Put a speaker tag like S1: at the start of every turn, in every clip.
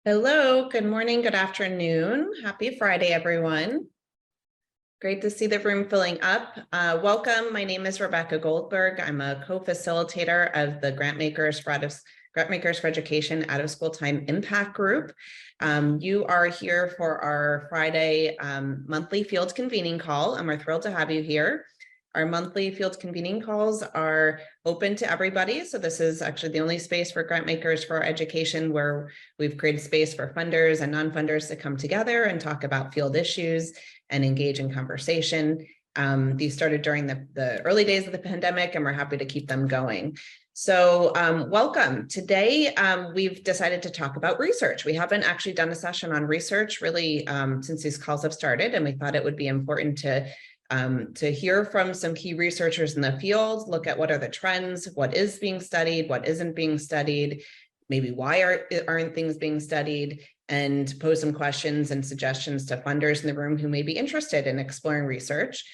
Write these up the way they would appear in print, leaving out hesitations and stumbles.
S1: Hello, good morning, good afternoon. Happy Friday, everyone. Great to see the room filling up. Welcome, my name is Rebecca Goldberg. I'm a co-facilitator of the Grantmakers for Education Out of School Time Impact Group. You are here for our Friday monthly field convening call, and we're thrilled to have you here. Our monthly field convening calls are open to everybody. So this is actually the only space for Grantmakers for Education where we've created space for funders and non-funders to come together and talk about field issues and engage in conversation. These started during the early days of the pandemic, and we're happy to keep them going. So welcome. Today, we've decided to talk about research. We haven't actually done a session on research really since these calls have started, and we thought it would be important to hear from some key researchers in the field, look at what are the trends, what is being studied, what isn't being studied, maybe why aren't things being studied, and pose some questions and suggestions to funders in the room who may be interested in exploring research.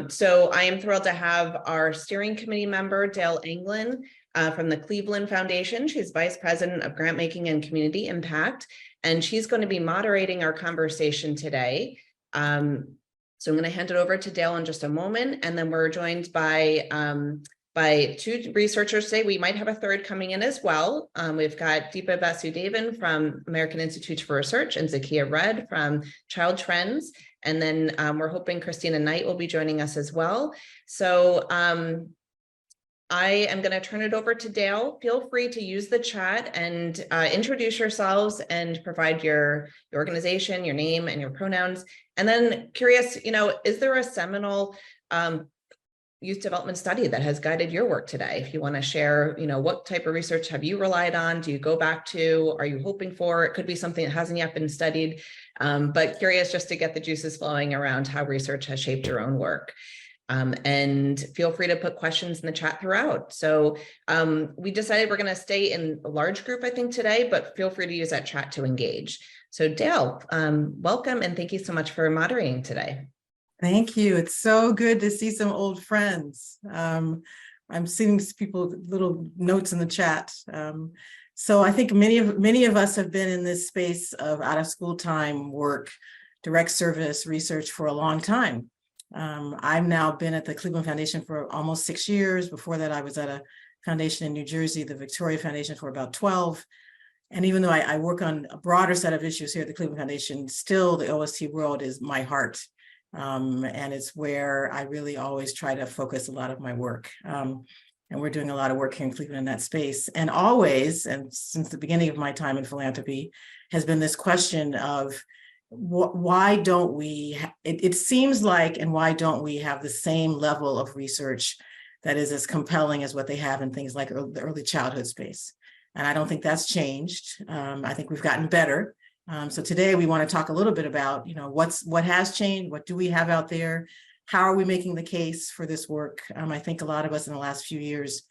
S1: So I am thrilled to have our steering committee member, Dale Anglin, from the Cleveland Foundation. She's Vice President of Grantmaking and Community Impact, and she's going to be moderating our conversation today. So I'm going to hand it over to Dale in just a moment, and then we're joined by two researchers today. We might have a third coming in as well. We've got Deepa Vasudevan from American Institute for Research and Zakia from Child Trends. And then we're hoping Christina Knight will be joining us as well. So I am going to turn it over to Dale. Feel free to use the chat and introduce yourselves and provide your organization, your name, and your pronouns. And then curious, is there a seminal youth development study that has guided your work today? If you want to share, what type of research have you relied on? Do you go back to? Are you hoping for? It could be something that hasn't yet been studied, but curious just to get the juices flowing around how research has shaped your own work. And feel free to put questions in the chat throughout. So we decided we're going to stay in a large group, I think, today, but feel free to use that chat to engage. So Dale, welcome, and thank you so much for moderating today.
S2: Thank you. It's so good to see some old friends. I'm seeing people little notes in the chat. So I think many of us have been in this space of out of school time work, direct service research for a long time. I've now been at the Cleveland Foundation for almost 6 years. Before that, I was at a foundation in New Jersey, the Victoria Foundation, for about 12. And even though I work on a broader set of issues here at the Cleveland Foundation, still the OST world is my heart. And it's where I really always try to focus a lot of my work. And we're doing a lot of work here in Cleveland in that space. And always, and since the beginning of my time in philanthropy, has been this question of why don't we, it seems like, and why don't we have the same level of research that is as compelling as what they have in things like the early childhood space? And I don't think that's changed. I think we've gotten better. So today we want to talk a little bit about, what has changed, what do we have out there, how are we making the case for this work? I think a lot of us in the last few years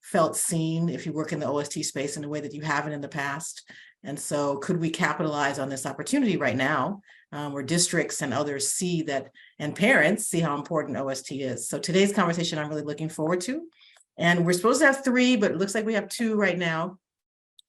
S2: felt seen if you work in the OST space in a way that you haven't in the past. And so could we capitalize on this opportunity right now where districts and others see that, and parents see how important OST is? So today's conversation I'm really looking forward to. And we're supposed to have 3, but it looks like we have 2 right now.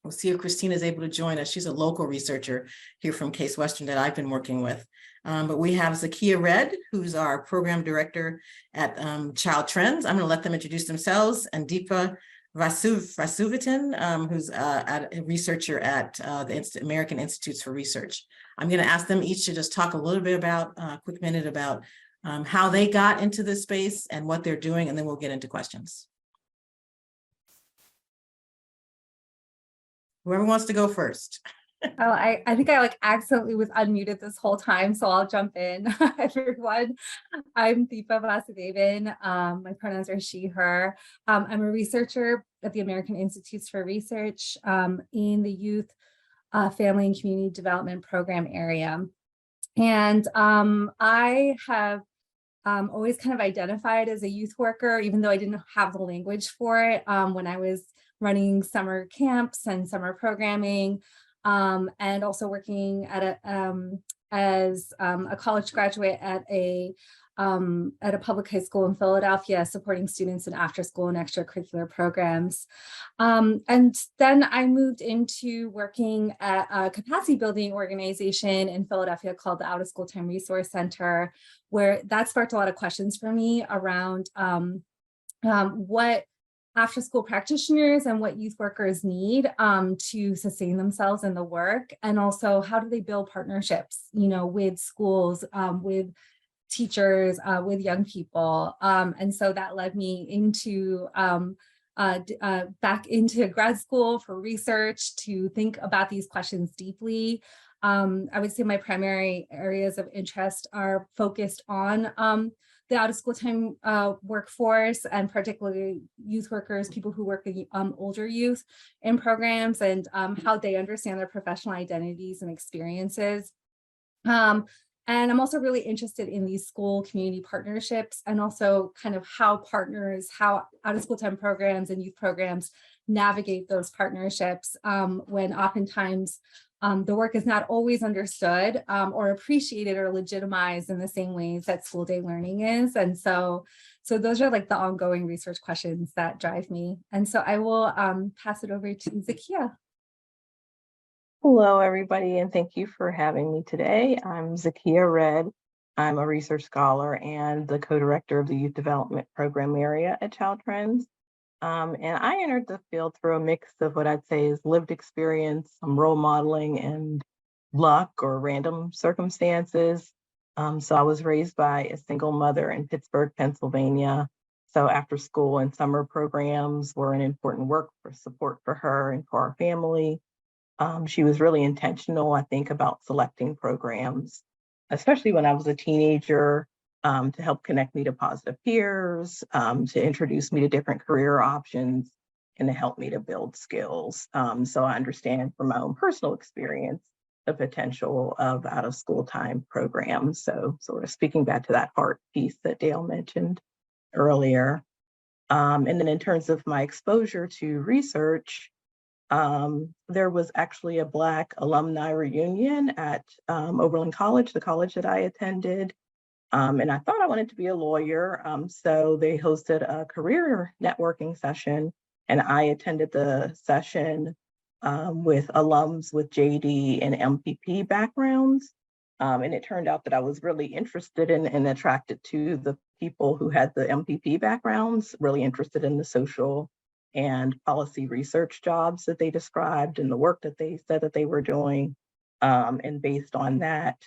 S2: We'll see if Christina is able to join us. She's a local researcher here from Case Western that I've been working with. But we have Zakia, who's our program director at Child Trends. I'm going to let them introduce themselves, and Deepa Vasudevan, who's a researcher at the American Institutes for Research. I'm going to ask them each to just talk a little bit about, a quick minute about how they got into this space and what they're doing, and then we'll get into questions. Whoever wants to go first.
S3: Oh, I think I accidentally was unmuted this whole time, so I'll jump in. Everyone, I'm Deepa Vasudevan. My pronouns are she, her. I'm a researcher at the American Institutes for Research in the Youth, Family, and Community Development Program area. And I have always kind of identified as a youth worker, even though I didn't have the language for it when I was running summer camps and summer programming, and also working at as a college graduate at a at a public high school in Philadelphia, supporting students in after school and extracurricular programs. And then I moved into working at a capacity building organization in Philadelphia called the Out of School Time Resource Center, where that sparked a lot of questions for me around what after school practitioners and what youth workers need to sustain themselves in the work, and also how do they build partnerships, with schools, with teachers, with young people. And so that led me into back into grad school for research to think about these questions deeply. I would say my primary areas of interest are focused on the out of school time workforce, and particularly youth workers, people who work with older youth in programs, and how they understand their professional identities and experiences. And I'm also really interested in these school community partnerships, and also kind of how out of school time programs and youth programs navigate those partnerships when oftentimes the work is not always understood or appreciated or legitimized in the same ways that school day learning is. And so those are like the ongoing research questions that drive me. And so I will pass it over to Zakia.
S4: Hello, everybody, and thank you for having me today. I'm Zakia Red. I'm a research scholar and the co-director of the Youth Development Program area at Child Trends. And I entered the field through a mix of what I'd say is lived experience, some role modeling, and luck or random circumstances. So I was raised by a single mother in Pittsburgh, Pennsylvania. So after school and summer programs were an important work for support for her and for our family. She was really intentional, I think, about selecting programs, especially when I was a teenager, to help connect me to positive peers, to introduce me to different career options, and to help me to build skills. So I understand from my own personal experience the potential of out of school time programs. So sort of speaking back to that heart piece that Dale mentioned earlier. And then in terms of my exposure to research, there was actually a Black alumni reunion at Oberlin College, the college that I attended. And I thought I wanted to be a lawyer. So they hosted a career networking session, and I attended the session with alums with JD and MPP backgrounds. And it turned out that I was really interested in and attracted to the people who had the MPP backgrounds, really interested in the social and policy research jobs that they described and the work that they said that they were doing. And based on that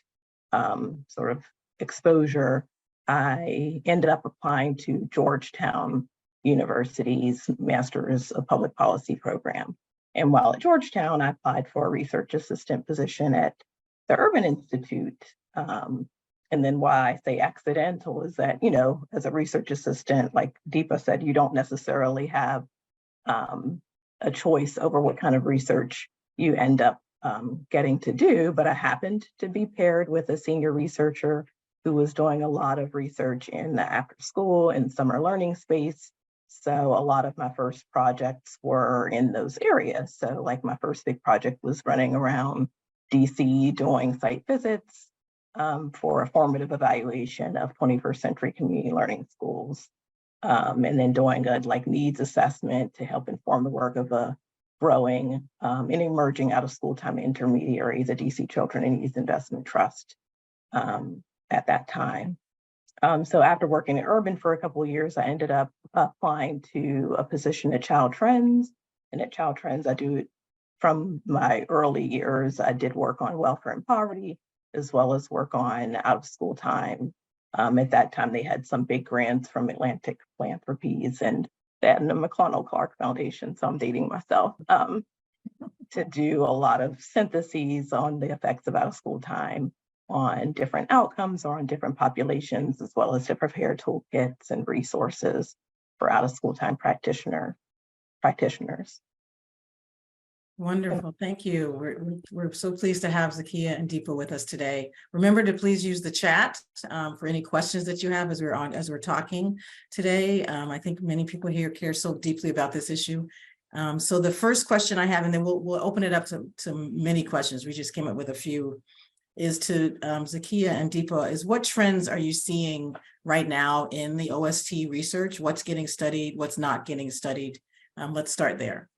S4: sort of exposure, I ended up applying to Georgetown University's Master's of Public Policy program. And while at Georgetown, I applied for a research assistant position at the Urban Institute. And then why I say accidental is that, as a research assistant, like Deepa said, you don't necessarily have a choice over what kind of research you end up getting to do, but I happened to be paired with a senior researcher who was doing a lot of research in the after school and summer learning space. So a lot of my first projects were in those areas. So like my first big project was running around DC doing site visits for a formative evaluation of 21st century community learning schools. And then doing a needs assessment to help inform the work of a growing and emerging out of school time intermediary, the DC Children and Youth Investment Trust at that time. So after working at Urban for a couple of years, I ended up applying to a position at Child Trends. And at Child Trends, from my early years, I did work on welfare and poverty, as well as work on out of school time. At that time, they had some big grants from Atlantic Philanthropies and the McConnell Clark Foundation, so I'm dating myself, to do a lot of syntheses on the effects of out of school time on different outcomes or on different populations, as well as to prepare toolkits and resources for out of school time practitioners.
S2: Wonderful, thank you. We're so pleased to have Zakia and Deepa with us today. Remember to please use the chat for any questions that you have as we're talking today. I think many people here care so deeply about this issue. So the first question I have, and then we'll open it up to many questions. We just came up with a few, is to Zakia and Deepa, is what trends are you seeing right now in the OST research? What's getting studied? What's not getting studied? Let's start there.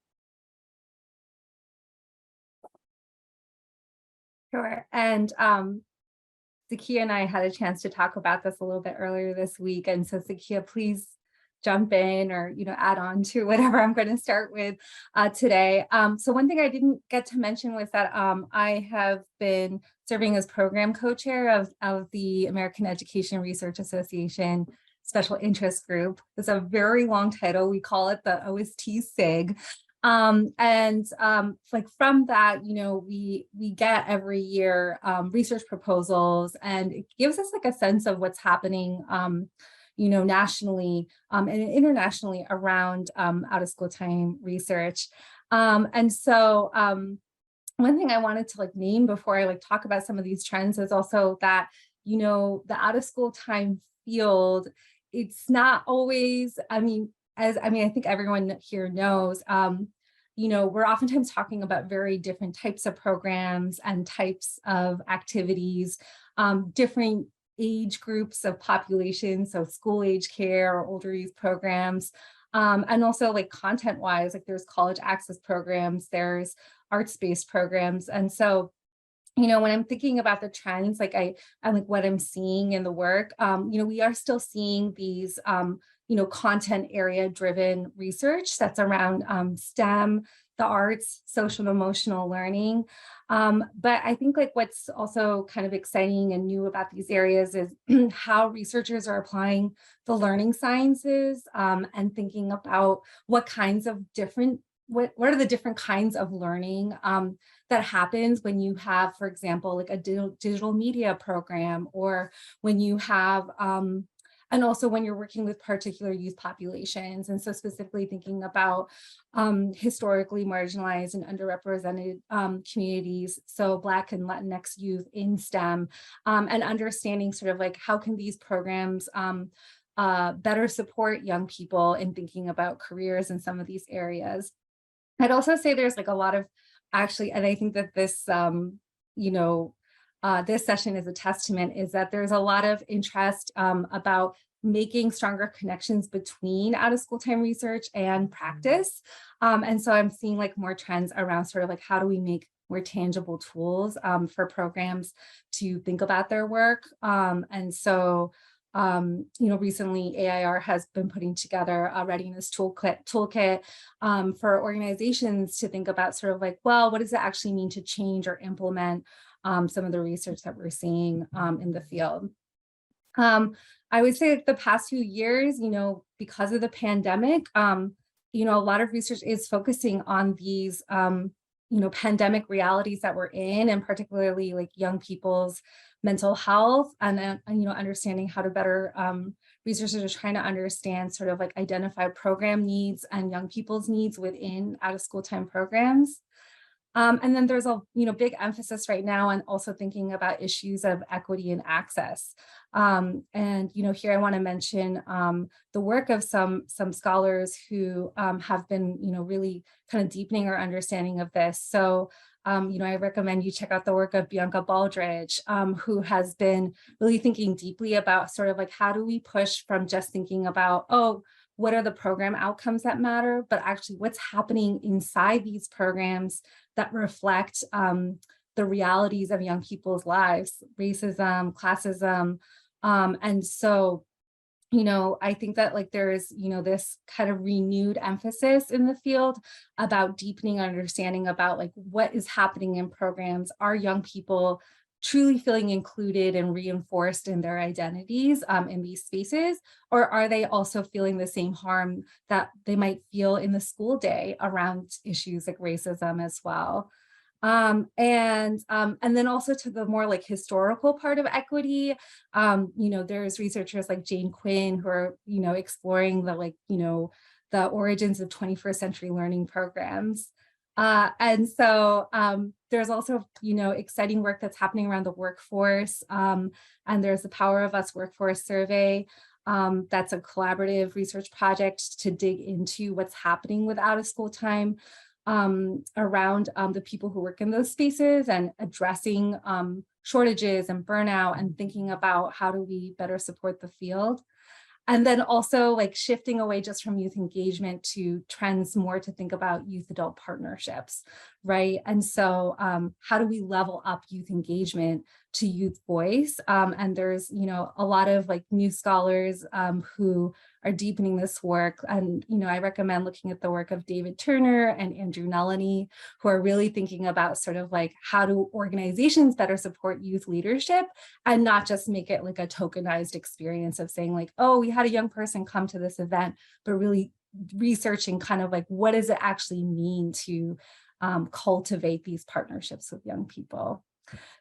S3: Sure. And Zakia and I had a chance to talk about this a little bit earlier this week. And so Zakia, please jump in or, add on to whatever I'm going to start with today. So one thing I didn't get to mention was that I have been serving as program co-chair of the American Education Research Association Special Interest Group. It's a very long title. We call it the OST SIG. Like from that, we get every year research proposals, and it gives us like a sense of what's happening nationally and internationally around out of school time research. One thing I wanted to like name before I like talk about some of these trends is also that, the out of school time field, it's not always, I think everyone here knows, we're oftentimes talking about very different types of programs and types of activities, different age groups of population, so school age care or older youth programs, and also like content wise, like there's college access programs, there's arts-based programs. And so, when I'm thinking about the trends, like I like what I'm seeing in the work, we are still seeing these, content area driven research that's around STEM, the arts, social and emotional learning. But I think like what's also kind of exciting and new about these areas is how researchers are applying the learning sciences and thinking about what kinds of what are the different kinds of learning that happens when you have, for example, like a digital media program, or when you have, and also when you're working with particular youth populations. And so specifically thinking about historically marginalized and underrepresented communities, so Black and Latinx youth in STEM, and understanding sort of like how can these programs better support young people in thinking about careers in some of these areas. I'd also say there's like a lot of and I think that this, this session is a testament, is that there's a lot of interest about making stronger connections between out of school time research and practice. And so I'm seeing like more trends around sort of like how do we make more tangible tools for programs to think about their work. Recently AIR has been putting together a readiness toolkit for organizations to think about sort of like, well, what does it actually mean to change or implement some of the research that we're seeing in the field. I would say that the past few years, because of the pandemic, a lot of research is focusing on these, pandemic realities that we're in, and particularly like young people's mental health, and understanding how to better, researchers are trying to understand sort of like identify program needs and young people's needs within out of school time programs. And then there's a big emphasis right now on also thinking about issues of equity and access. Here I want to mention the work of some scholars who have been really kind of deepening our understanding of this. So I recommend you check out the work of Bianca Baldridge, who has been really thinking deeply about sort of like how do we push from just thinking about, oh, what are the program outcomes that matter, but actually what's happening inside these programs that reflect the realities of young people's lives, racism, classism. And so, I think that like there is, this kind of renewed emphasis in the field about deepening understanding about like what is happening in programs. Are young people truly feeling included and reinforced in their identities in these spaces? Or are they also feeling the same harm that they might feel in the school day around issues like racism as well? And then also to the more like historical part of equity, there's researchers like Jane Quinn who are, exploring the the origins of 21st century learning programs. And so there's also, exciting work that's happening around the workforce. And there's the Power of Us Workforce Survey. That's a collaborative research project to dig into what's happening with out of school time around the people who work in those spaces and addressing shortages and burnout and thinking about how do we better support the field. And then also like shifting away just from youth engagement to trends more to think about youth adult partnerships, right? And so how do we level up youth engagement to youth voice? And there's, you know, a lot of like new scholars who are deepening this work. And, you know, I recommend looking at the work of David Turner and Andrew Nelany, who are really thinking about sort of like how do organizations better support youth leadership and not just make it like a tokenized experience of saying like, oh, we had a young person come to this event, but really researching kind of like, what does it actually mean to cultivate these partnerships with young people?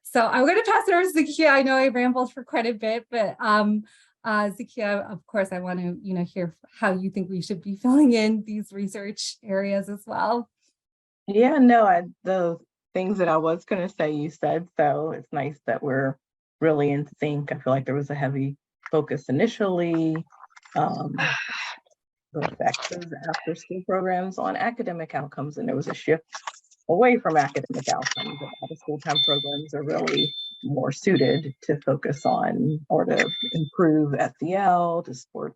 S3: So I'm going to pass it over to Zakia. I know I rambled for quite a bit, but Zakia, of course, I want to, you know, hear how you think we should be filling in these research areas as well.
S4: Yeah, no, the things that I was going to say, you said, so it's nice that we're really in sync. I feel like there was a heavy focus initially, the effects of after school programs on academic outcomes, and there was a shift away from academic outcomes. The school time programs are really more suited to focus on or to improve SEL, to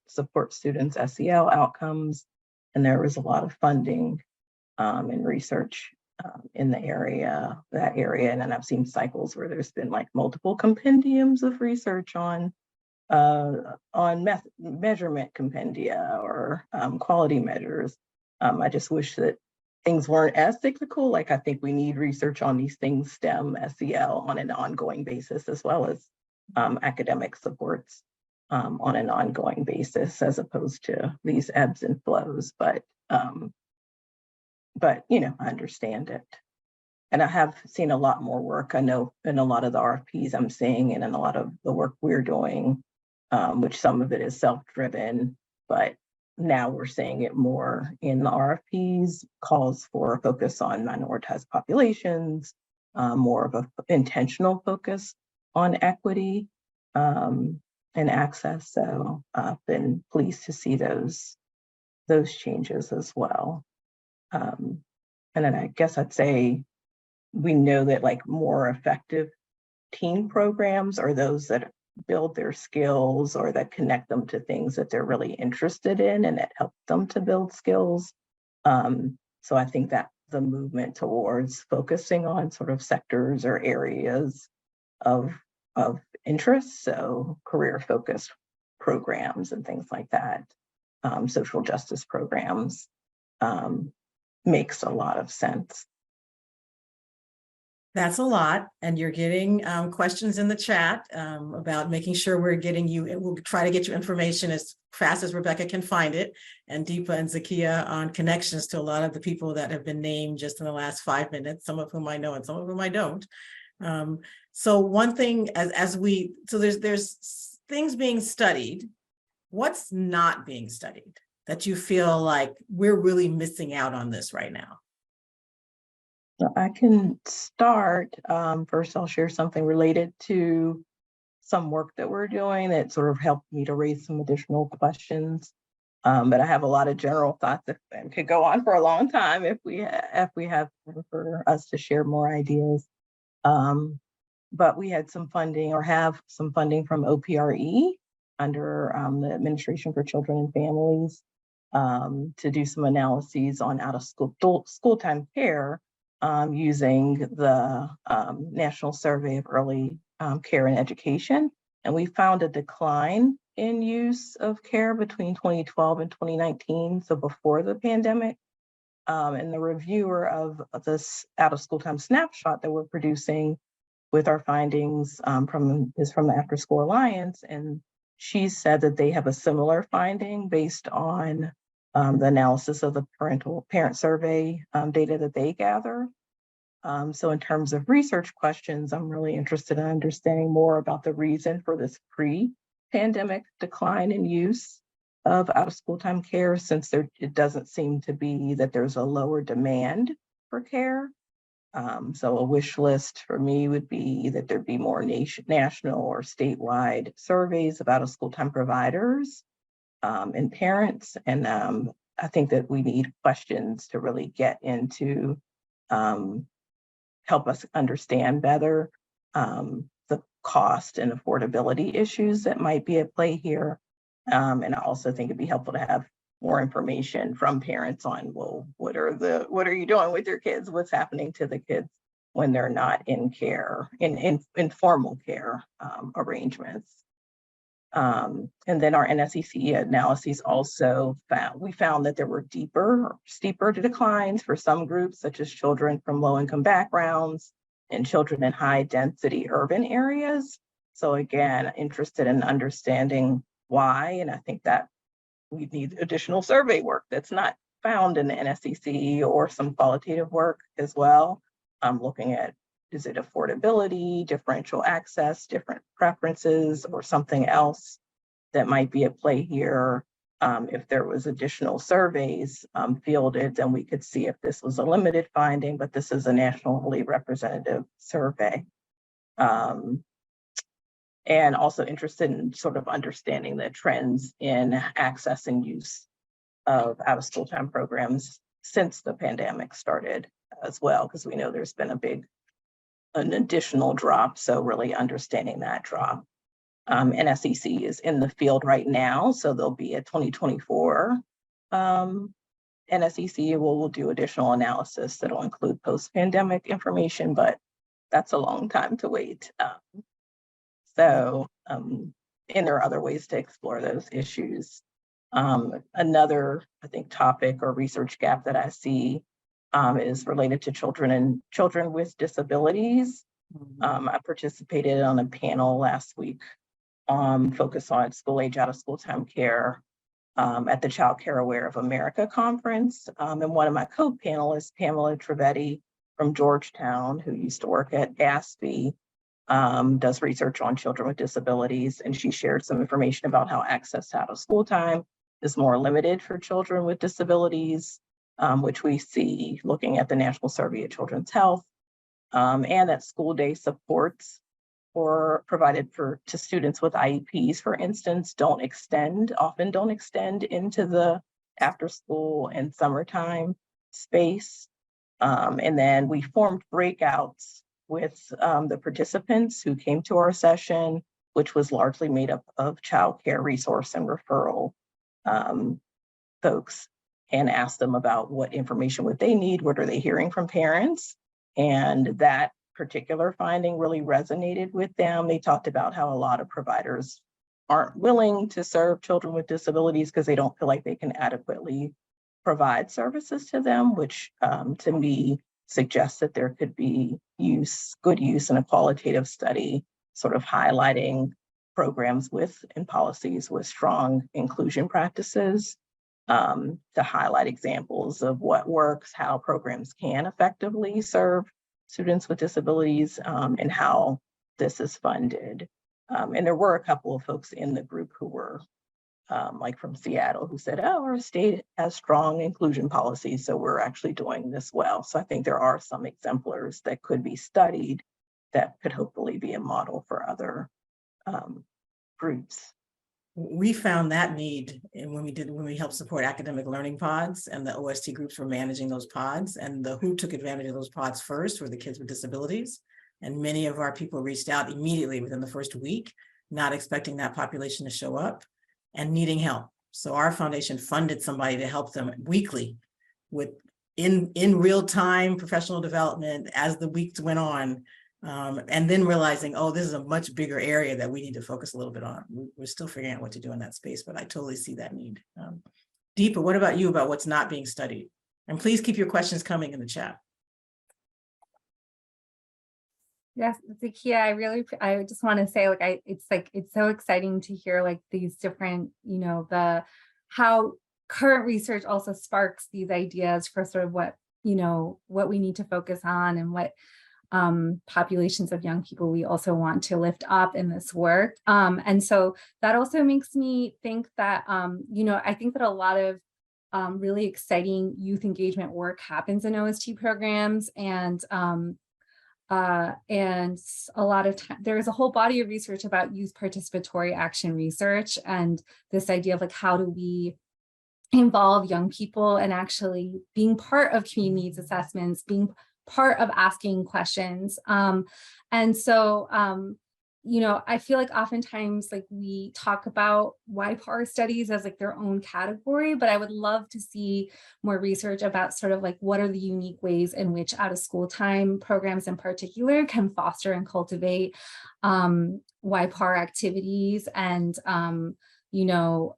S4: support students' SEL outcomes. And there was a lot of funding and research in that area. And then I've seen cycles where there's been like multiple compendiums of research on measurement compendia or quality measures. I just wish that things weren't as cyclical. Like I think we need research on these things, STEM, SEL, on an ongoing basis, as well as academic supports on an ongoing basis, as opposed to these ebbs and flows. But you know, I understand it. And I have seen a lot more work. I know in a lot of the RFPs I'm seeing and in a lot of the work we're doing, which some of it is self-driven, but now we're seeing it more in the RFPs, calls for a focus on minoritized populations, more of an intentional focus on equity and access. So I've been pleased to see those changes as well. And then I guess I'd say we know that like more effective teen programs are those that build their skills or that connect them to things that they're really interested in and that help them to build skills. So I think that the movement towards focusing on sort of sectors or areas of interest, so career focused programs and things like that, social justice programs, makes a lot of sense.
S2: That's a lot. And you're getting questions in the chat about making sure we're getting you, we'll try to get you information as fast as Rebecca can find it, and Deepa and Zakia on connections to a lot of the people that have been named just in the last 5 minutes, some of whom I know and some of whom I don't. So one thing so there's things being studied. What's not being studied that you feel like we're really missing out on this right now?
S4: So I can start. First, I'll share something related to some work that we're doing that sort of helped me to raise some additional questions. But I have a lot of general thoughts that could go on for a long time if we have for us to share more ideas. But we had some funding or have some funding from OPRE under the Administration for Children and Families to do some analyses on out-of-school time care using the National Survey of Early Care and Education. And we found a decline in use of care between 2012 and 2019, so before the pandemic. And the reviewer of this out-of-school time snapshot that we're producing with our findings is from the After School Alliance. And she said that they have a similar finding based on the analysis of the parent survey data that they gather. So in terms of research questions, I'm really interested in understanding more about the reason for this pre-pandemic decline in use of out-of-school time care, since it doesn't seem to be that there's a lower demand for care. So a wish list for me would be that there'd be more national or statewide surveys of out-of-school time providers and parents, and I think that we need questions to really get into, help us understand better the cost and affordability issues that might be at play here. And I also think it'd be helpful to have more information from parents on, well, what are you doing with your kids? What's happening to the kids when they're not in care, in formal care arrangements. And then our NSEC analyses also found that there were steeper declines for some groups, such as children from low-income backgrounds and children in high-density urban areas. So again, interested in understanding why, and I think that we need additional survey work that's not found in the NSEC or some qualitative work as well. Looking at, is it affordability, differential access, different preferences, or something else that might be at play here? If there was additional surveys fielded, then we could see if this was a limited finding, but this is a nationally representative survey. And also interested in sort of understanding the trends in access and use of out-of-school time programs since the pandemic started as well, because we know there's been an additional drop, so really understanding that drop. NSEC is in the field right now, so there'll be a 2024 NSEC. We'll do additional analysis that'll include post-pandemic information, but that's a long time to wait. And there are other ways to explore those issues. Another, I think, topic or research gap that I see is related to children with disabilities. I participated on a panel last week focused on school-age out-of-school time care at the Child Care Aware of America conference. And one of my co-panelists, Pamela Trivedi from Georgetown, who used to work at ASFE, does research on children with disabilities, and she shared some information about how access to out-of-school time is more limited for children with disabilities, which we see looking at the National Survey of Children's Health, and that school day supports or provided to students with IEPs, for instance, often don't extend into the after school and summertime space. And then we formed breakouts with the participants who came to our session, which was largely made up of child care resource and referral folks, and asked them about what information would they need, what are they hearing from parents, and that particular finding really resonated with them. They talked about how a lot of providers aren't willing to serve children with disabilities because they don't feel like they can adequately provide services to them, which to me suggests that there could be good use in a qualitative study, sort of highlighting programs and policies with strong inclusion practices, to highlight examples of what works, how programs can effectively serve students with disabilities, and how this is funded. And there were a couple of folks in the group who were like from Seattle, who said, oh, our state has strong inclusion policies, so we're actually doing this well. So I think there are some exemplars that could be studied that could hopefully be a model for other groups.
S2: We found that need when we helped support academic learning pods, and the OST groups were managing those pods, and who took advantage of those pods first were the kids with disabilities. And many of our people reached out immediately within the first week, not expecting that population to show up and needing help. So our foundation funded somebody to help them weekly with in real time professional development as the weeks went on. And then realizing, oh, this is a much bigger area that we need to focus a little bit on. We're still figuring out what to do in that space, but I totally see that need. Deepa, what about you about what's not being studied? And please keep your questions coming in the chat.
S3: Yes, Zakia, I just want to say, it's so exciting to hear like these different, how current research also sparks these ideas for sort of what we need to focus on, and what populations of young people we also want to lift up in this work. And so that also makes me think that, I think that a lot of really exciting youth engagement work happens in OST programs, and a lot of time there's a whole body of research about youth participatory action research, and this idea of like, how do we involve young people and actually being part of community needs assessments, being part of asking questions. And so, you know, I feel like oftentimes like we talk about YPAR studies as like their own category, but I would love to see more research about sort of like what are the unique ways in which out of school time programs in particular can foster and cultivate YPAR activities and, you know,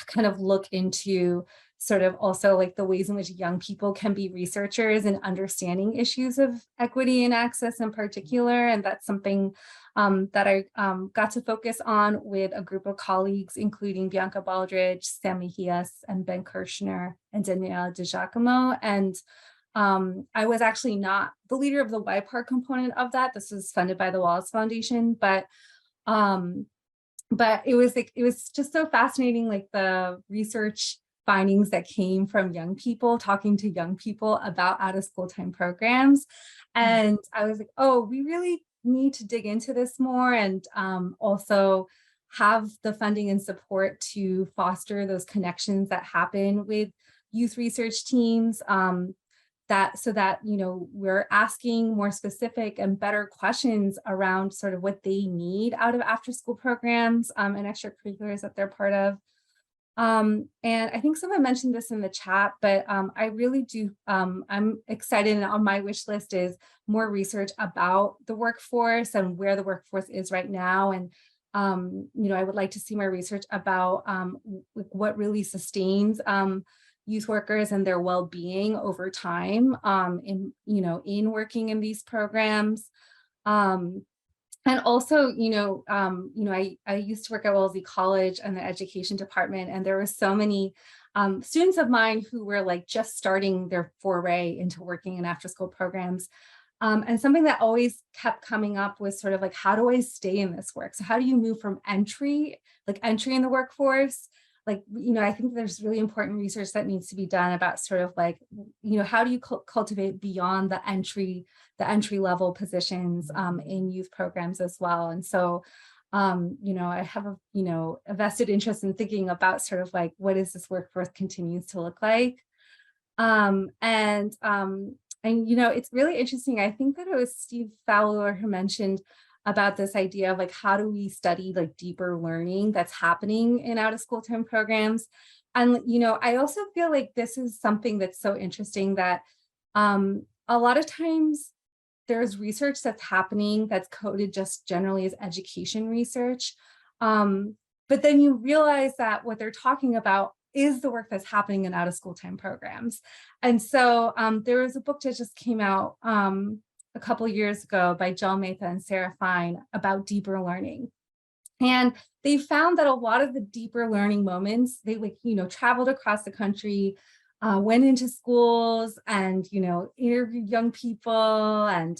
S3: kind of look into sort of also like the ways in which young people can be researchers and understanding issues of equity and access in particular. And that's something that I got to focus on with a group of colleagues, including Bianca Baldridge, Sam Mejias, and Ben Kirshner, and Daniela DiGiacomo. And I was actually not the leader of the YPAR component of that. This was funded by the Wallace Foundation, but it was like, it was just so fascinating, like the research findings that came from young people, talking to young people about out of school time programs. And I was like, oh, we really need to dig into this more and also have the funding and support to foster those connections that happen with youth research teams. So that, you know, we're asking more specific and better questions around sort of what they need out of after school programs and extracurriculars that they're part of. And I think someone mentioned this in the chat, but I really do, I'm excited, and on my wish list is more research about the workforce and where the workforce is right now. And, you know, I would like to see more research about what really sustains youth workers and their well-being over time in working in these programs. And also, I used to work at Wellesley College and the education department, and there were so many students of mine who were like just starting their foray into working in after-school programs. And something that always kept coming up was sort of like, how do I stay in this work? So how do you move from entry in the workforce? Like, you know, I think there's really important research that needs to be done about sort of like, you know, how do you cultivate beyond the entry level positions in youth programs as well. And so, you know, I have a vested interest in thinking about sort of like, what is this workforce continues to look like? And you know, it's really interesting. I think that it was Steve Fowler who mentioned about this idea of like, how do we study like deeper learning that's happening in out of school time programs? And, you know, I also feel like this is something that's so interesting that a lot of times there's research that's happening that's coded just generally as education research. But then you realize that what they're talking about is the work that's happening in out of school time programs. And so there was a book that just came out a couple of years ago by Jill Mehta and Sarah Fine about deeper learning. And they found that a lot of the deeper learning moments, they traveled across the country, went into schools and, interviewed young people and,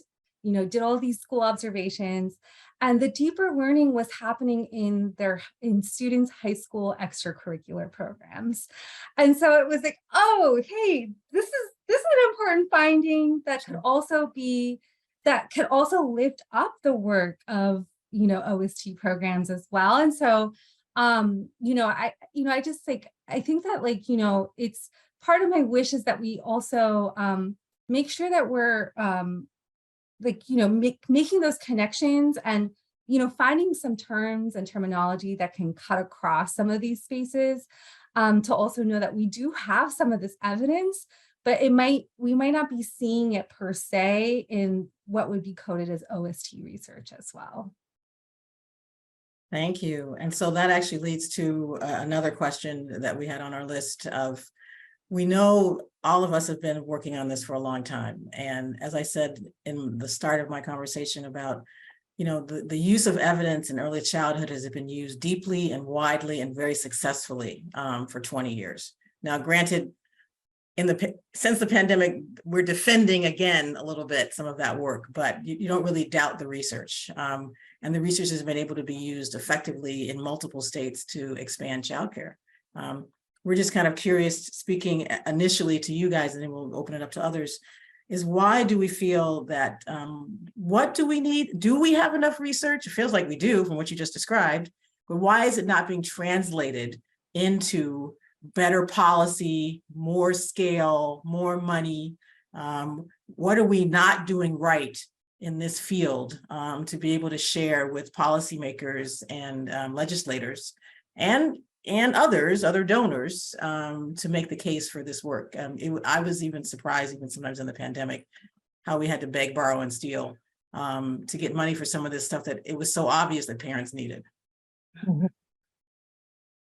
S3: did all these school observations. And the deeper learning was happening in students' high school extracurricular programs. And so it was like, oh, hey, this is an important finding that could also lift up the work of, OST programs as well. And so, I think that it's part of my wish is that we also make sure that we're making those connections and, finding some terms and terminology that can cut across some of these spaces to also know that we do have some of this evidence, but we might not be seeing it per se in what would be coded as OST research as well.
S2: Thank you. And so that actually leads to another question that we had on our list of, we know all of us have been working on this for a long time. And as I said in the start of my conversation about, the use of evidence in early childhood has been used deeply and widely and very successfully for 20 years. Now, granted, since the pandemic, we're defending again a little bit some of that work, but you don't really doubt the research. And the research has been able to be used effectively in multiple states to expand childcare. We're just kind of curious, speaking initially to you guys, and then we'll open it up to others, is why do we feel that, what do we need? Do we have enough research? It feels like we do from what you just described, but why is it not being translated into better policy, more scale, more money. What are we not doing right in this field to be able to share with policymakers and legislators and other donors to make the case for this work. I was even surprised, even sometimes in the pandemic, how we had to beg, borrow, and steal to get money for some of this stuff that it was so obvious that parents needed.
S4: Mhm.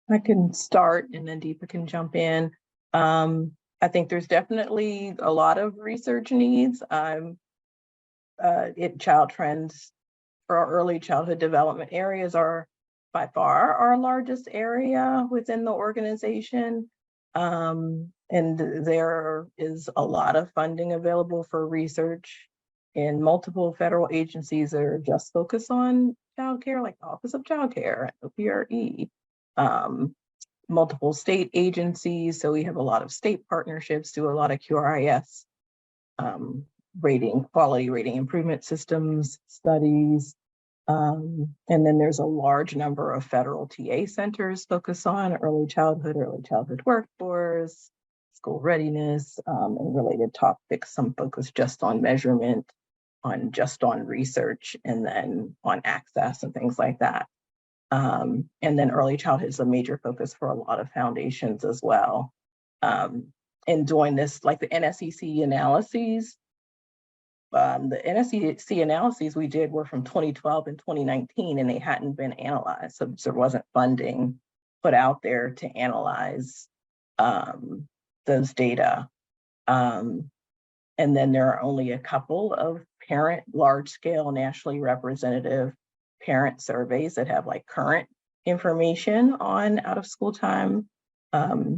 S4: I can start and then Deepa can jump in. I think there's definitely a lot of research needs. Child trends for our early childhood development areas are by far our largest area within the organization. And there is a lot of funding available for research in multiple federal agencies that are just focused on childcare, like the Office of Child Care, OPRE, multiple state agencies. So we have a lot of state partnerships, do a lot of QRIS quality rating improvement systems studies. And then there's a large number of federal TA centers focused on early childhood workforce, school readiness, and related topics, some focus just on measurement, on research, and then on access and things like that. And then early childhood is a major focus for a lot of foundations as well. And doing this, like the NSEC analyses, the NSEC analyses we did were from 2012 and 2019, and they hadn't been analyzed. So there wasn't funding put out there to analyze those data. And then there are only a couple of large-scale, nationally representative parent surveys that have like current information on out-of-school time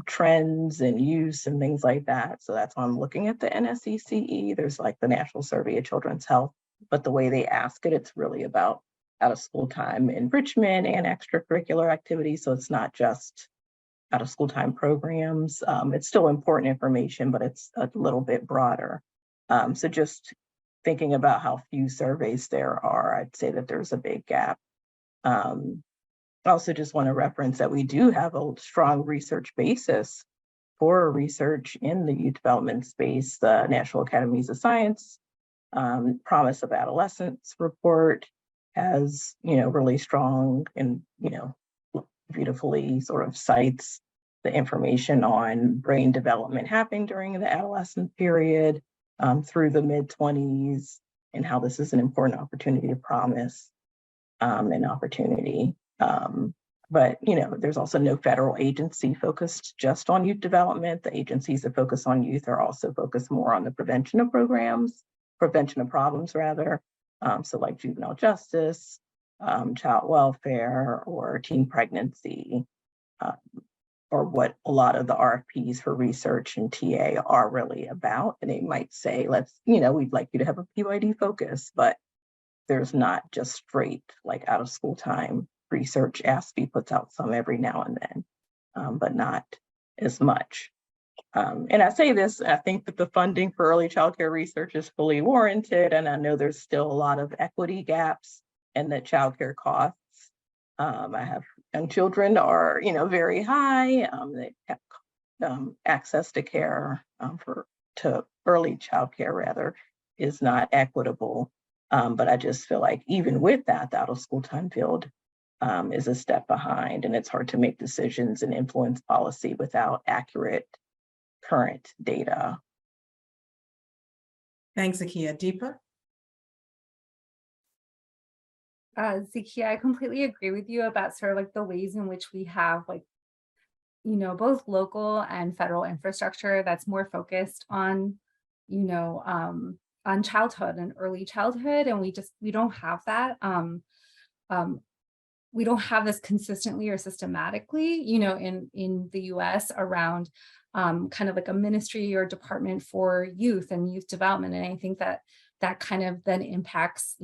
S4: trends and use and things like that. So that's why I'm looking at the NSECE. There's like the National Survey of Children's Health, but the way they ask it, it's really about out-of-school time enrichment and extracurricular activities. So it's not just out-of-school time programs. It's still important information, but it's a little bit broader. So just thinking about how few surveys there are, I'd say that there's a big gap. I also just want to reference that we do have a strong research basis for research in the youth development space. The National Academies of Science Promise of Adolescence report has, really strong and, beautifully sort of cites the information on brain development happening during the adolescent period through the mid-20s, and how this is an important opportunity to promise an opportunity. But, there's also no federal agency focused just on youth development. The agencies that focus on youth are also focused more on the prevention of problems rather. So like juvenile justice, child welfare, or teen pregnancy, or what a lot of the RFPs for research and TA are really about. And they might say, we'd like you to have a PYD focus, but there's not just straight like out of school time research. ASPE puts out some every now and then, but not as much. And I say this, I think that the funding for early childcare research is fully warranted. And I know there's still a lot of equity gaps and that childcare costs. I have young children are, very high. They have access to care to early childcare rather is not equitable. But I just feel like even with that, the out of school time field is a step behind, and it's hard to make decisions and influence policy without accurate current data.
S2: Thanks, Zakia. Deepa?
S3: Zakia, I completely agree with you about sort of like the ways in which we have both local and federal infrastructure that's more focused on, on childhood and early childhood. And we don't have that. We don't have this consistently or systematically, in the US around kind of like a ministry or department for youth and youth development. And I think that kind of then impacts,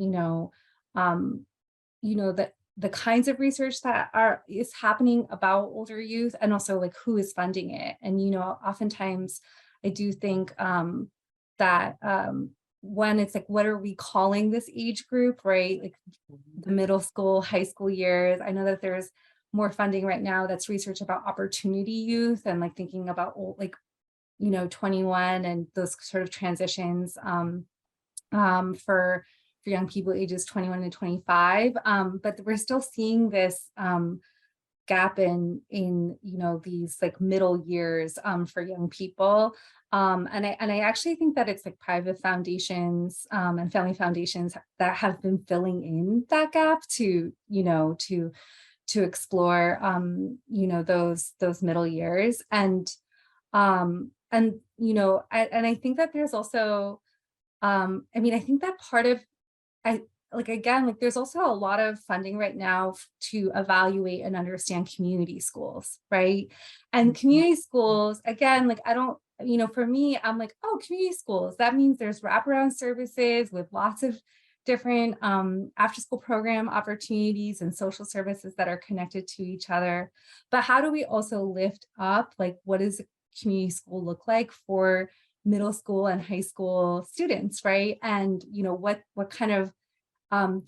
S3: the kinds of research that is happening about older youth, and also like who is funding it. And, oftentimes I do think that when it's like, what are we calling this age group, right? Like the middle school, high school years. I know that there's more funding right now that's research about opportunity youth and like thinking about like, 21 and those sort of transitions for young people ages 21 to 25. But we're still seeing this gap in these like middle years for young people. And I actually think that it's like private foundations and family foundations that have been filling in that gap to explore those middle years. And I think that there's also I think that part of there's also a lot of funding right now to evaluate and understand community schools, right? And community schools, again, like I don't, for me, I'm like, oh, community schools, that means there's wraparound services with lots of different after school program opportunities and social services that are connected to each other. But how do we also lift up, like, what does a community school look like for middle school and high school students, right? And, what kind of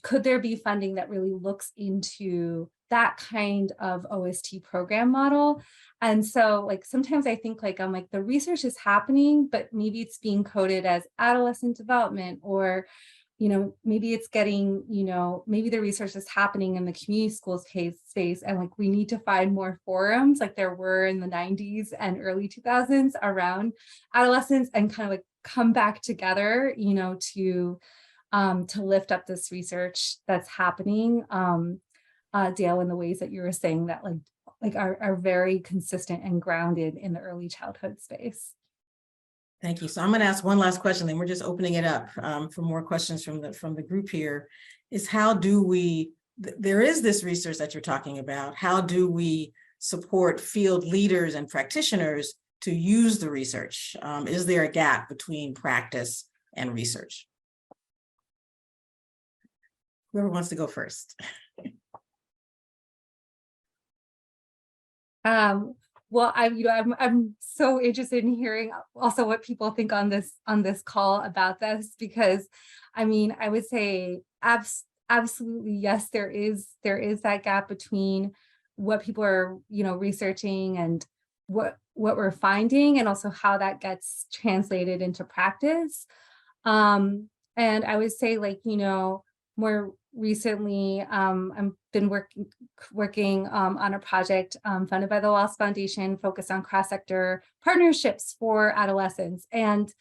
S3: could there be funding that really looks into that kind of OST program model? And so like sometimes I think like I'm like the research is happening, but maybe it's being coded as adolescent development, or maybe it's getting, maybe the research is happening in the community schools space, and like we need to find more forums like there were in the 90s and early 2000s around adolescents, and kind of like come back together, to lift up this research that's happening, Dale, in the ways that you were saying that like are very consistent and grounded in the early childhood space.
S2: Thank you. So I'm going to ask one last question, then we're just opening it up for more questions from the group here. Is how do we, there is this research that you're talking about, how do we support field leaders and practitioners to use the research? Is there a gap between practice and research? Whoever wants to go first.
S3: Well, I'm so interested in hearing also what people think on this call about this, because I mean, I would say absolutely yes, there is that gap between what people are researching and what we're finding, and also how that gets translated into practice. And I would say more recently, I've been working on a project funded by the Lost Foundation focused on cross-sector partnerships for adolescents. And,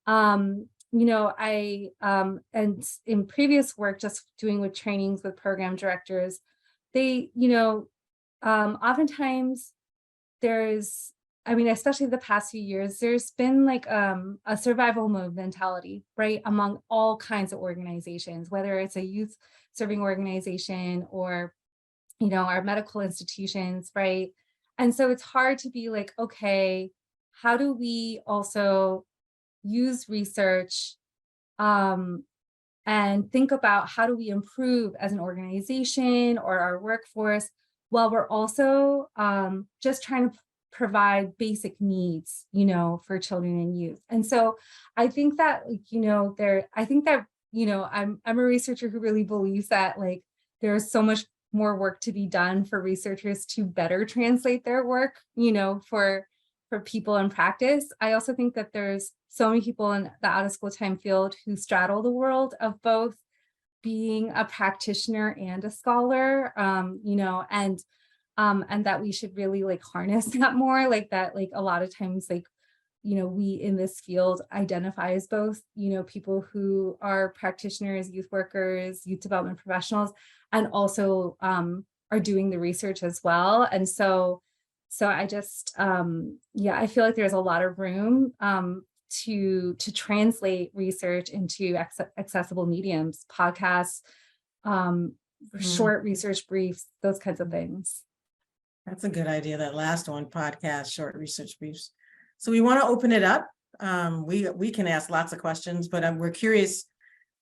S3: and in previous work, just doing with trainings with program directors, they, oftentimes there's, especially the past few years, there's been like a survival mode mentality, right, among all kinds of organizations, whether it's a youth serving organization or, our medical institutions, right? And so it's hard to be like, okay, how do we also use research and think about how do we improve as an organization or our workforce, while we're also just trying to provide basic needs, for children and youth. And so I think that, I'm a researcher who really believes that like there's so much more work to be done for researchers to better translate their work, for people in practice. I also think that there's so many people in the out of school time field who straddle the world of both being a practitioner and a scholar, and that we should really like harness that more, like that, like a lot of times, like, we in this field identify as both, people who are practitioners, youth workers, youth development professionals, and also are doing the research as well. And so I just, I feel like there's a lot of room to translate research into accessible mediums, podcasts, short research briefs, those kinds of things.
S2: That's a good idea, that last one, podcast, short research briefs. So we want to open it up. We can ask lots of questions, but we're curious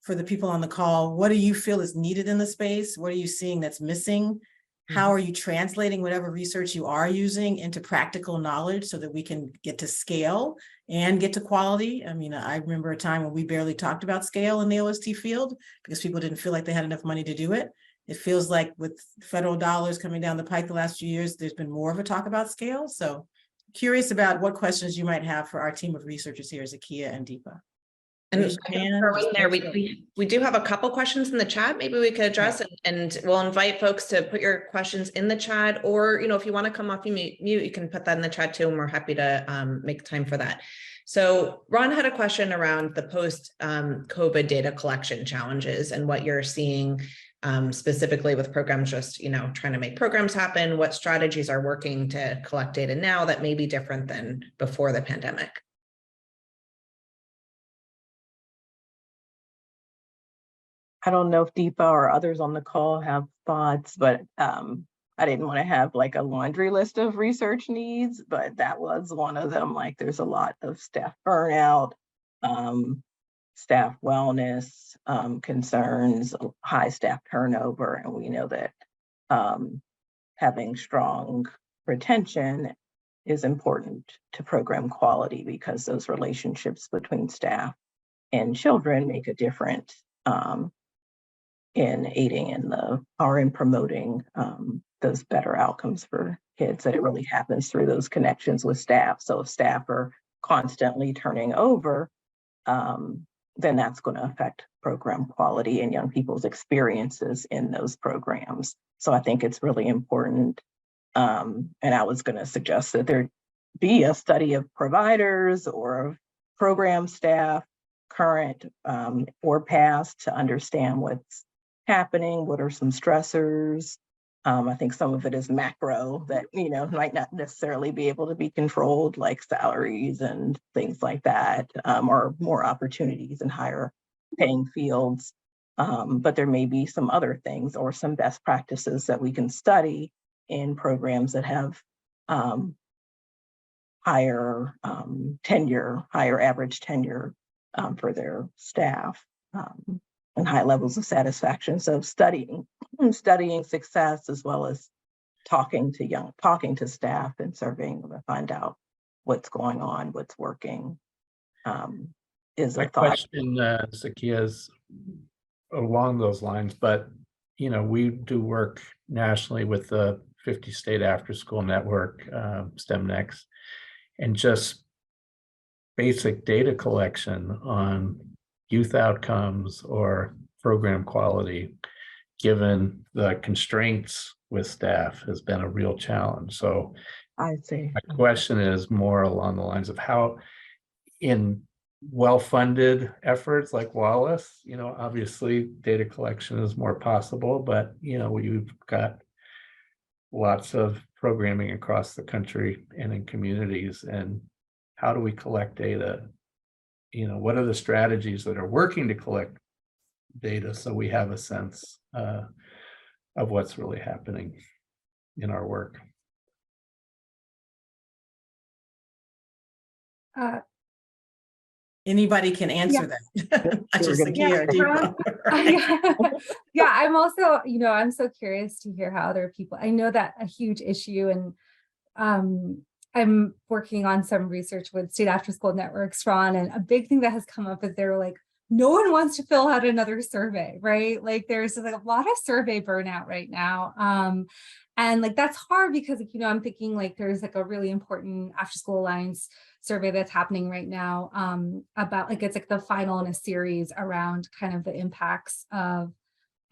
S2: for the people on the call, what do you feel is needed in the space? What are you seeing that's missing? How are you translating whatever research you are using into practical knowledge so that we can get to scale and get to quality? I remember a time when we barely talked about scale in the OST field because people didn't feel like they had enough money to do it. It feels like with federal dollars coming down the pike the last few years, there's been more of a talk about scale. So curious about what questions you might have for our team of researchers here, Zakia and Deepa.
S1: And
S2: Raise your hand.
S1: throw in there, we do have a couple questions in the chat. Maybe we could address it, and we'll invite folks to put your questions in the chat, or, you know, if you want to come off mute, you can put that in the chat too, and we're happy to make time for that. So Ron had a question around the post COVID data collection challenges and what you're seeing specifically with programs, just, you know, trying to make programs happen, what strategies are working to collect data now that may be different than before the pandemic.
S4: I don't know if Deepa or others on the call have thoughts, but I didn't want to have like a laundry list of research needs, but that was one of them. Like there's a lot of staff burnout, staff wellness concerns, high staff turnover, and we know that having strong retention is important to program quality because those relationships between staff and children make a difference in aiding in in promoting those better outcomes for kids, that it really happens through those connections with staff. So if staff are constantly turning over, then that's going to affect program quality and young people's experiences in those programs. So I think it's really important. And I was going to suggest that there be a study of providers or program staff, current or past, to understand what's happening, what are some stressors. I think some of it is macro that, you know, might not necessarily be able to be controlled, like salaries and things like that, or more opportunities in higher paying fields. But there may be some other things or some best practices that we can study in programs that have higher tenure, higher average tenure for their staff. And high levels of satisfaction. So studying success, as well as talking to staff and surveying them to find out what's going on, what's working, is a thought.
S5: Question, Zakia, is along those lines, but you know, we do work nationally with the 50 state after school network, STEM Next, and just basic data collection on youth outcomes or program quality, given the constraints with staff, has been a real challenge. So
S4: I see.
S5: my question is more along the lines of how, in well-funded efforts like Wallace, you know, obviously data collection is more possible, but you know, we've got lots of programming across the country and in communities, and how do we collect data? You know, what are the strategies that are working to collect data so we have a sense of what's really happening in our work?
S2: Anybody can answer that. Not just Zakia or Deepa.
S3: Yeah, I'm also, you know, I'm so curious to hear how other people, I know that a huge issue, and I'm working on some research with state after school networks, Ron, and a big thing that has come up is they're like, no one wants to fill out another survey, right? Like there's like a lot of survey burnout right now. And like, that's hard because, you know, I'm thinking like there's like a really important after school alliance survey that's happening right now about like, it's like the final in a series around kind of the impacts of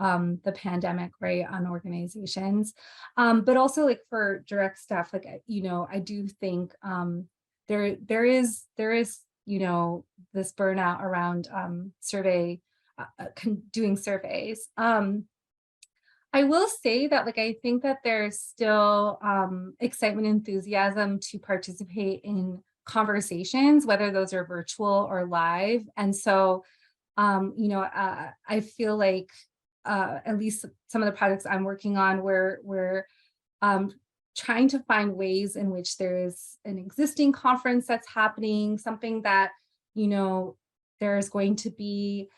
S3: the pandemic, right, on organizations, but also like for direct staff, like, you know, I do think there is, you know, this burnout around doing surveys. I will say that, like, I think that there's still excitement, enthusiasm to participate in conversations, whether those are virtual or live. And so, you know, I feel like at least some of the projects I'm working on, we're trying to find ways in which there's an existing conference that's happening, something that, you know, there's going to be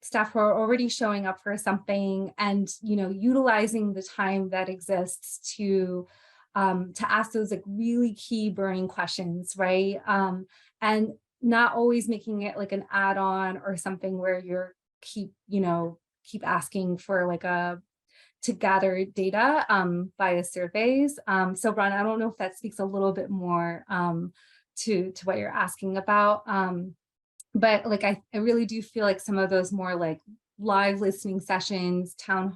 S3: staff who are already showing up for something, and, you know, utilizing the time that exists to ask those like really key burning questions, right? And not always making it like an add-on or something where you're keep asking for like a to gather data via surveys. So Ron, I don't know if that speaks a little bit more to what you're asking about. But like, I really do feel like some of those more like live listening sessions, town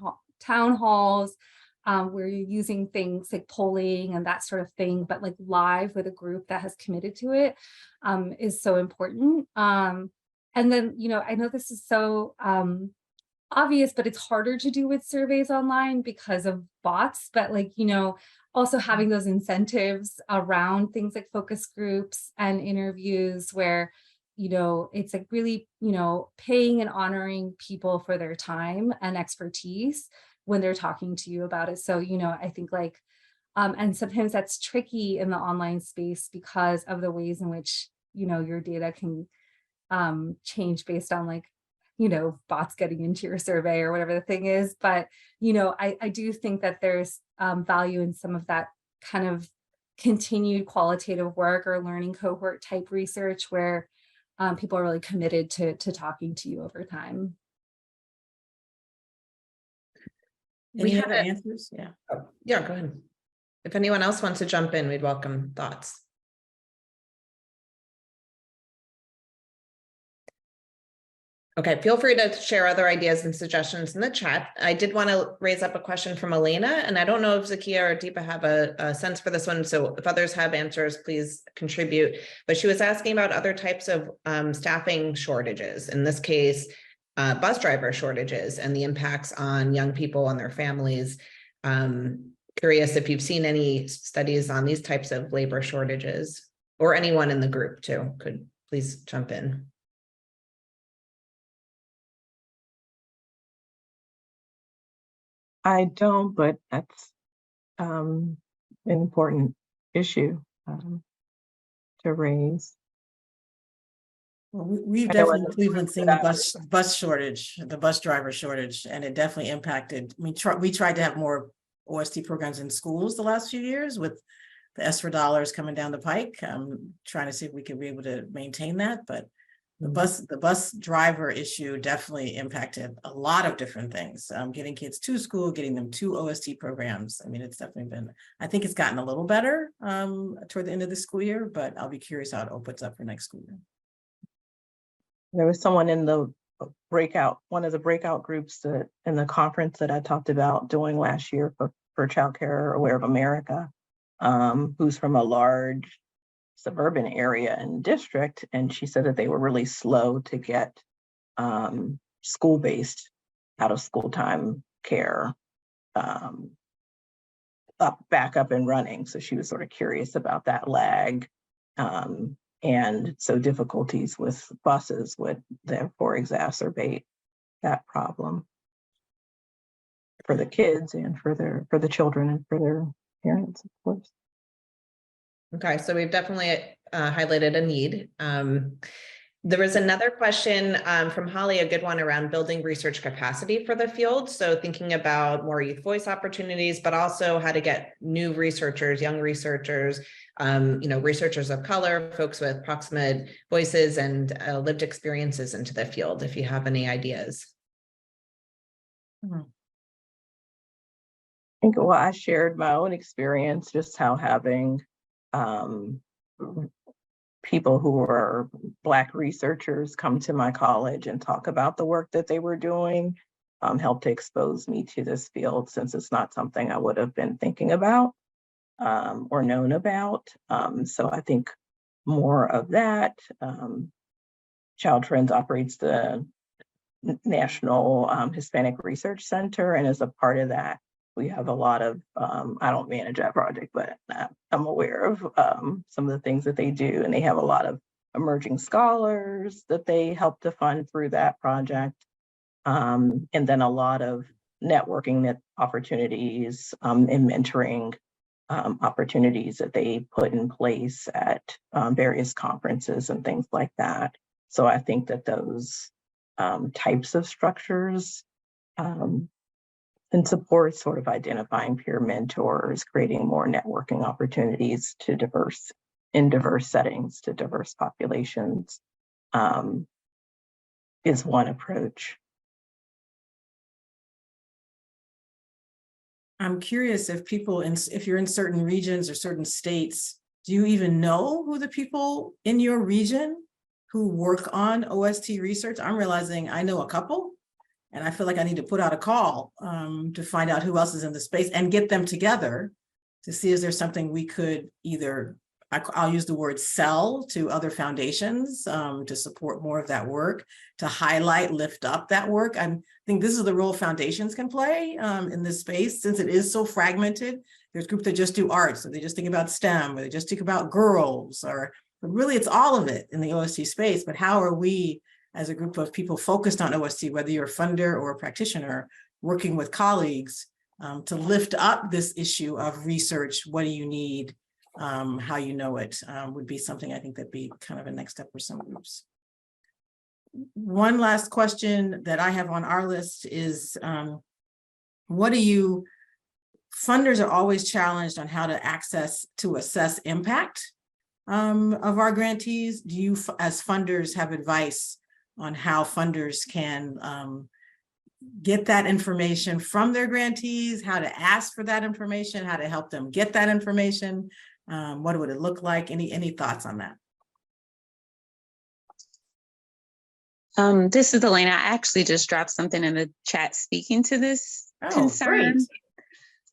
S3: halls, where you're using things like polling and that sort of thing, but like live with a group that has committed to it is so important. And then, you know, I know this is so obvious, but it's harder to do with surveys online because of bots, but like, you know, also having those incentives around things like focus groups and interviews where, you know, it's like really, you know, paying and honoring people for their time and expertise when they're talking to you about it. So, you know, I think like, and sometimes that's tricky in the online space because of the ways in which, you know, your data can change based on like, you know, bots getting into your survey or whatever the thing is. But, you know, I do think that there's value in some of that kind of continued qualitative work or learning cohort type research where people are really committed to talking to you over time.
S2: Any other answers? Yeah.
S1: Oh, yeah, go ahead. If anyone else wants to jump in, we'd welcome thoughts. Okay, feel free to share other ideas and suggestions in the chat. I did want to raise up a question from Elena, and I don't know if Zakia or Deepa have a sense for this one, so if others have answers, please contribute. But she was asking about other types of staffing shortages, in this case, bus driver shortages and the impacts on young people and their families. Curious if you've seen any studies on these types of labor shortages, or anyone in the group too, could please jump in.
S4: I don't, but that's an important issue to raise.
S2: Well, we've
S4: I know
S2: definitely
S4: in
S2: in
S4: the
S2: Cleveland
S4: group
S2: seen
S4: that
S2: the bus shortage, the bus driver shortage, and it definitely impacted. I mean, we tried to have more OST programs in schools the last few years with the ESSER dollars coming down the pike. Trying to see if we could be able to maintain that, but the bus driver issue definitely impacted a lot of different things. Getting kids to school, getting them to OST programs. I mean, it's definitely been, I think it's gotten a little better toward the end of the school year, but I'll be curious how it opens up for next school year.
S4: There was someone in the one of the breakout groups that in the conference that I talked about doing last year for Child Care Aware of America, who's from a large suburban area and district, and she said that they were really slow to get school-based out of school time care back up and running. So she was sort of curious about that lag. And so difficulties with buses would therefore exacerbate that problem for the kids and for the children and for their parents, of course.
S1: Okay, so we've definitely highlighted a need. There was another question from Holly, a good one around building research capacity for the field. So thinking about more youth voice opportunities, but also how to get new researchers, young researchers, researchers of color, folks with proximate voices and lived experiences into the field, if you have any ideas.
S4: I think, well, I shared my own experience, just how having people who were Black researchers come to my college and talk about the work that they were doing helped to expose me to this field, since it's not something I would have been thinking about or known about. So I think more of that. Child Trends operates the National Hispanic Research Center, and as a part of that, we have a lot of, I don't manage that project, but I'm aware of some of the things that they do, and they have a lot of emerging scholars that they help to fund through that project. And then a lot of networking opportunities and mentoring opportunities that they put in place at various conferences and things like that. So I think that those types of structures and support sort of identifying peer mentors, creating more networking opportunities to diverse settings, to diverse populations, is one approach.
S2: I'm curious if if you're in certain regions or certain states, do you even know who the people in your region who work on OST research? I'm realizing I know a couple, and I feel like I need to put out a call to find out who else is in the space and get them together to see if there's something we could either, I'll use the word sell to other foundations to support more of that work, to highlight, lift up that work. I think this is the role foundations can play in this space, since it is so fragmented. There's groups that just do arts, so they just think about STEM, or they just think about girls, but really it's all of it in the OST space. But how are we, as a group of people focused on OST, whether you're a funder or a practitioner, working with colleagues to lift up this issue of research? What do you need? How you know it would be something I think that'd be kind of a next step for some groups. One last question that I have on our list is, funders are always challenged on how to assess impact of our grantees. Do you, as funders, have advice on how funders can get that information from their grantees, how to ask for that information, how to help them get that information? What would it look like? Any thoughts on that?
S6: This is Elena. I actually just dropped something in the chat speaking to this concern.
S2: Great.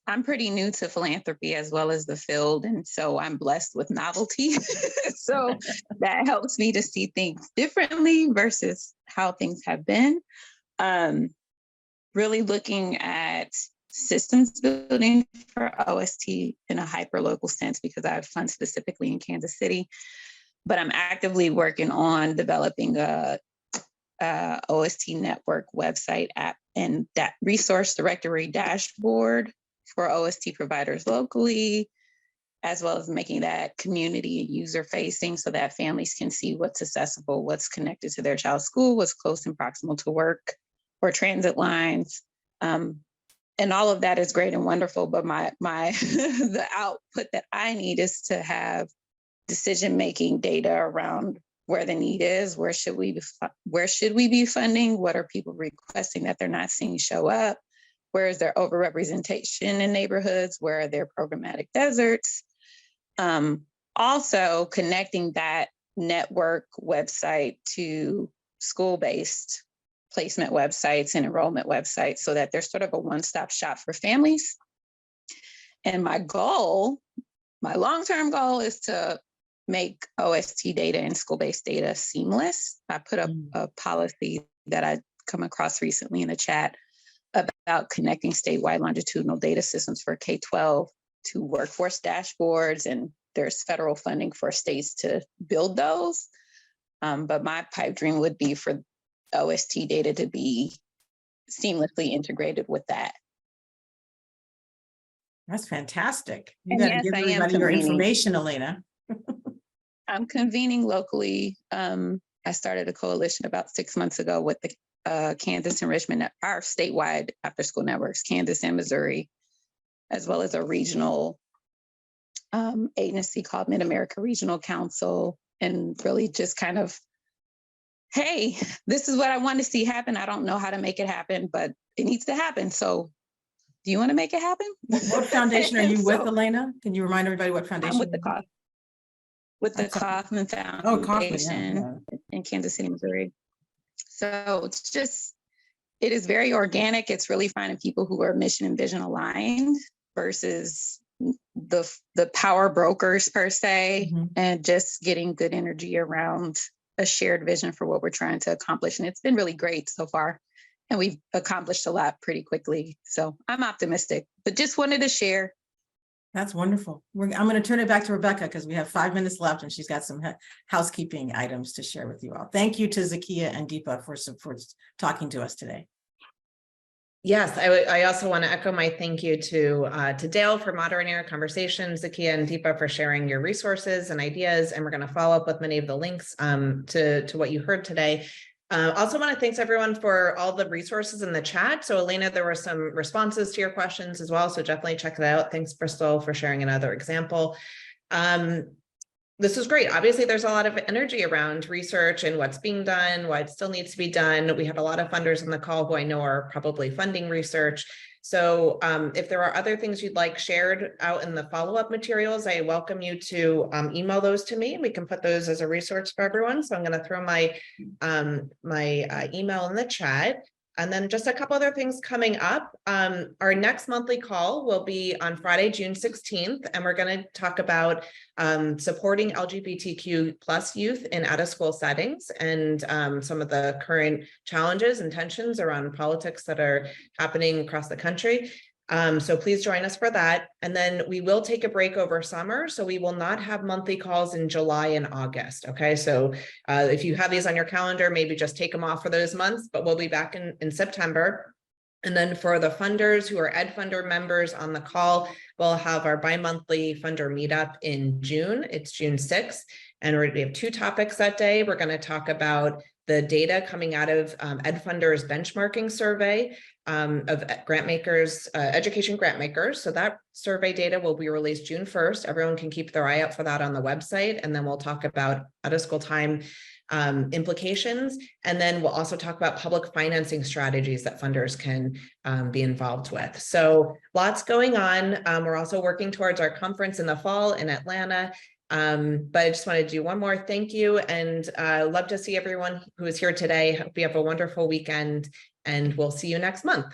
S6: I'm pretty new to philanthropy as well as the field, and so I'm blessed with novelty. So that helps me to see things differently versus how things have been. Really looking at systems building for OST in a hyper-local sense, because I have funds specifically in Kansas City, but I'm actively working on developing a OST network website app and that resource directory dashboard for OST providers locally, as well as making that community user facing so that families can see what's accessible, what's connected to their child's school, what's close and proximal to work or transit lines. And all of that is great and wonderful, but the output that I need is to have decision-making data around where the need is, where should we be funding, what are people requesting that they're not seeing show up, where is there overrepresentation in neighborhoods, where are there programmatic deserts. Also connecting that network website to school-based placement websites and enrollment websites so that there's sort of a one-stop shop for families. And my long-term goal is to make OST data and school-based data seamless. I put up a policy that I come across recently in the chat about connecting statewide longitudinal data systems for K-12 to workforce dashboards, and there's federal funding for states to build those. But my pipe dream would be for OST data to be seamlessly integrated with that.
S2: That's fantastic. You got to
S6: yes,
S2: give
S6: I am
S2: everybody your
S6: convening.
S2: information, Elena.
S6: I'm convening locally. I started a coalition about 6 months ago with the Kansas and Richmond, our statewide after school networks, Kansas and Missouri, as well as a regional agency called Mid-America Regional Council, and really just kind of, hey, this is what I want to see happen. I don't know how to make it happen, but it needs to happen. So do you want to make it happen?
S2: What foundation are you with, Elena? Can you remind everybody what foundation?
S6: I'm with the Kaufman. With the Kaufman Foundation in Kansas City, Missouri. So it's just, it is very organic. It's really finding people who are mission and vision aligned versus the power brokers per se, and just getting good energy around a shared vision for what we're trying to accomplish. And it's been really great so far. And we've accomplished a lot pretty quickly. So I'm optimistic, but just wanted to share.
S2: That's wonderful. I'm going to turn it back to Rebecca because we have 5 minutes left and she's got some housekeeping items to share with you all. Thank you to Zakia and Deepa for talking to us today.
S1: Yes, I also want to echo my thank you to Dale for moderating our conversation, Zakia and Deepa for sharing your resources and ideas, and we're going to follow up with many of the links to what you heard today. Also want to thank everyone for all the resources in the chat. So Elena, there were some responses to your questions as well, so definitely check it out. Thanks, Bristol, for sharing another example. this is great. Obviously, there's a lot of energy around research and what's being done, what still needs to be done. We had a lot of funders on the call who I know are probably funding research. So if there are other things you'd like shared out in the follow-up materials, I welcome you to email those to me. We can put those as a resource for everyone. So I'm going to throw my email in the chat. And then just a couple other things coming up. Our next monthly call will be on Friday, June 16th, and we're going to talk about supporting LGBTQ plus youth in out-of-school settings and some of the current challenges and tensions around politics that are happening across the country. So please join us for that. And then we will take a break over summer. So we will not have monthly calls in July and August. Okay. So if you have these on your calendar, maybe just take them off for those months, but we'll be back in September. And then for the funders who are EdFunder members on the call, we'll have our bi-monthly funder meetup in June. It's June 6th. And we have 2 topics that day. We're going to talk about the data coming out of EdFunders benchmarking survey of Grantmakers, education Grantmakers. So that survey data will be released June 1st. Everyone can keep their eye out for that on the website. And then we'll talk about out-of-school time implications. And then we'll also talk about public financing strategies that funders can be involved with. So lots going on. We're also working towards our conference in the fall in Atlanta. But I just want to do one more thank you, and love to see everyone who is here today. Hope you have a wonderful weekend, and we'll see you next month.